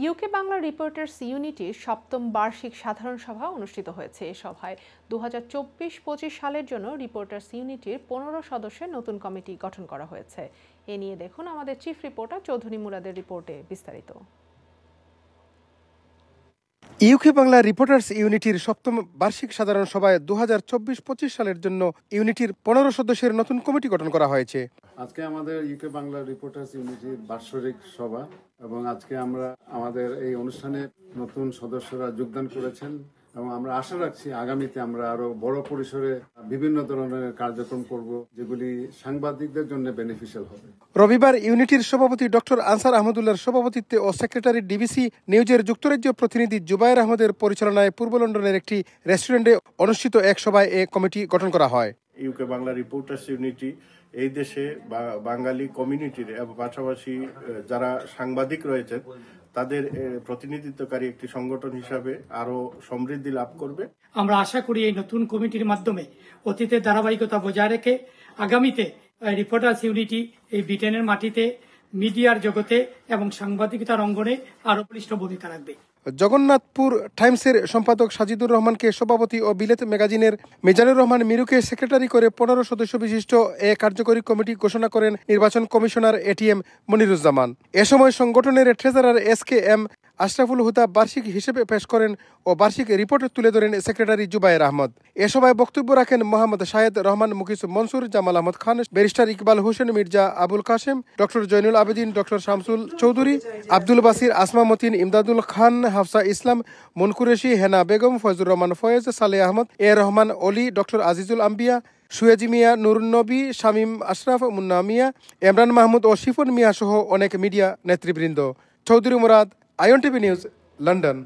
UK Bangla reporters ইউনিটির সপ্তম বার্ষিক সাধারণ সভা অনুষ্ঠিত হয়েছে। এ সভায় 2024-25 সালের জন্য রিপোর্টার্স ইউনিটির 15 সদস্যের নতুন কমিটি গঠন করা হয়েছে। এ নিয়ে দেখুন আমাদের চিফ রিপোর্টার চৌধুরী মুরাদের রিপোর্টে বিস্তারিত। ইউকে বাংলা রিপোর্টার্স ইউনিটির সপ্তম বার্ষিক সাধারণ সভায় 2024-25 সালের জন্য ইউনিটির 15 সদস্যের নতুন কমিটি গঠন করা হয়েছে। আজকে আমাদের ইউকে বাংলা রিপোর্টার্স ইউনিটির বার্ষিক সভা এবং আজকে আমরা আমাদের এই অনুষ্ঠানে নতুন সদস্যরা যোগদান করেছেন এবং আমরা আশা রাখছি আগামীতে আমরা আরো বড় পরিসরে বিভিন্ন ধরনের কার্যক্রম করব, যেগুলি সাংবাদিকদের জন্য বেনিফিশিয়াল হবে। রবিবার ইউনিটির সভাপতি ডক্টর আনসার আহমদুল্লাহর সভাপতিত্বে ও সেক্রেটারি ডিবিসি নিউজের যুক্তরাজ্য প্রতিনিধি জুবায়ের আহমদের পরিচালনায় পূর্ব লন্ডনের একটি রেস্টুরেন্টে অনুষ্ঠিত এক সভায় এ কমিটি গঠন করা হয়। ইউকে বাংলা রিপোর্টার্স ইউনিটি এই দেশে বাঙালি কমিউনিটির এবং পাশাপাশি যারা সাংবাদিক রয়েছেন তাদের প্রতিনিধিত্বকারী একটি সংগঠন হিসাবে আরো সমৃদ্ধি লাভ করবে। আমরা আশা করি এই নতুন কমিটির মাধ্যমে অতীতের ধারাবাহিকতা বজায় রেখে আগামীতে রিপোর্টার্স ইউনিটি এই ব্রিটেনের মাটিতে মিডিয়ার জগতে এবং সাংবাদিকতার অঙ্গনে আরো বলিষ্ঠ ভূমিকা রাখবে। জগন্নাথপুর টাইমসের সম্পাদক সাজিদুর রহমানকে সভাপতি ও বিলেত ম্যাগাজিনের মিজানুর রহমান মিরুকে সেক্রেটারি করে 15 সদস্য বিশিষ্ট এ কার্যকরী কমিটি ঘোষণা করেন নির্বাচন কমিশনার এটিএম মনিরুজ্জামান। এ সময় সংগঠনের ট্রেজারার SKM আশরাফুল হুদা বার্ষিক হিসেবে পেশ করেন ও বার্ষিক রিপোর্ট তুলে ধরেন সেক্রেটারি জুবায়ের আহমদ। এ সভায় বক্তব্য রাখেন Mohammad Shahed Rahman, Mukis Mansur, Jamal Ahmad Khan, barrister Iqbal Hossain, Mirza Abul Kashem, doctor Joynul Abedin, doctor Shamsul Chowdhury, Abdul Basir, Asma Matin, Imdadul খান, হাফসা ইসলাম, মনকুরেশি, হেনা বেগম, ফয়জুর রহমান ফয়েজ, সালেহ আহমদ, রহমান অলি, ডক্টর আজিজুল আম্বিয়া, সুয়েজি মিয়া, নুরুন্নবী, শামীম আশরাফ, মুন্না মিয়া, ইমরান মাহমুদ ও শিফন মিয়া সহ অনেক মিডিয়া নেতৃবৃন্দ। Chowdhury Murad, INTV news, London.